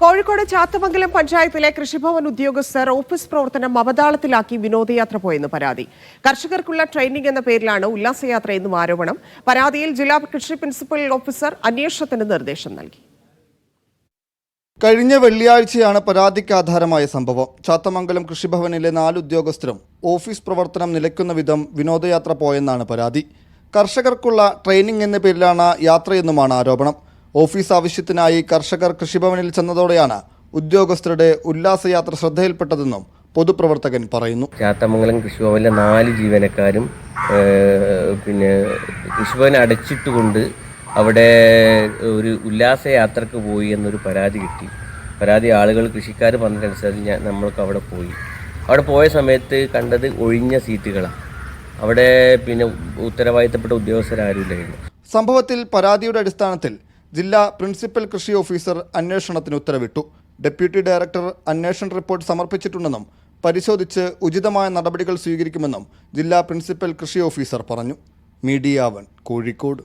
കോഴിക്കോട് ചാത്തമംഗലം പഞ്ചായത്തിലെ കൃഷിഭവൻ ഉദ്യോഗസ്ഥർ ഓഫീസ് പ്രവർത്തനം അവതാളത്തിലാക്കി വിനോദയാത്ര പോയെന്ന് പരാതി. കർഷകർക്കുള്ള ട്രെയിനിംഗ് എന്ന പേരിലാണ് ഉല്ലാസയാത്രയെന്നും ആരോപണം. പരാതിയിൽ ജില്ലാ കൃഷി പ്രിൻസിപ്പൽ ഓഫീസർ അന്വേഷണത്തിന് നിർദ്ദേശം നൽകി. കഴിഞ്ഞ വെള്ളിയാഴ്ചയാണ് പരാതിക്ക് ആധാരമായ സംഭവം. ചാത്തമംഗലം കൃഷിഭവനിലെ 4 ഉദ്യോഗസ്ഥരും ഓഫീസ് പ്രവർത്തനം നിലയ്ക്കുന്ന വിധം വിനോദയാത്ര പോയെന്നാണ് പരാതി. കർഷകർക്കുള്ള ട്രെയിനിംഗ് എന്ന പേരിലാണ് യാത്രയെന്നുമാണ് ആരോപണം. ഓഫീസ് ആവശ്യത്തിനായി കർഷകർ കൃഷിഭവനിൽ ചെന്നതോടെയാണ് ഉദ്യോഗസ്ഥരുടെ ഉല്ലാസയാത്ര ശ്രദ്ധയിൽപ്പെട്ടതെന്നും പൊതുപ്രവർത്തകൻ പറയുന്നു. ചാത്തമംഗലം കൃഷിഭവനിലെ 4 ജീവനക്കാരും കൃഷിഭവൻ അടച്ചിട്ടുകൊണ്ട് അവിടെ ഒരു ഉല്ലാസയാത്രക്ക് പോയി എന്നൊരു പരാതി കിട്ടി. പരാതി ആളുകൾ കൃഷിക്കാർ പറഞ്ഞതനുസരിച്ച് നമ്മൾക്ക് അവിടെ പോയി. അവിടെ പോയ സമയത്ത് കണ്ടത് ഒഴിഞ്ഞ സീറ്റുകളാണ്. അവിടെ ഉത്തരവാദിത്തപ്പെട്ട ഉദ്യോഗസ്ഥരാരുമില്ലായിരുന്നു. സംഭവത്തിൽ പരാതിയുടെ അടിസ്ഥാനത്തിൽ ജില്ലാ പ്രിൻസിപ്പൽ കൃഷി ഓഫീസർ അന്വേഷണത്തിന് ഉത്തരവിട്ടു. ഡെപ്യൂട്ടി ഡയറക്ടർ അന്വേഷണ റിപ്പോർട്ട് സമർപ്പിച്ചിട്ടുണ്ടെന്നും പരിശോധിച്ച് ഉചിതമായ നടപടികൾ സ്വീകരിക്കുമെന്നും ജില്ലാ പ്രിൻസിപ്പൽ കൃഷി ഓഫീസർ പറഞ്ഞു. മീഡിയ 1 കോഴിക്കോട്.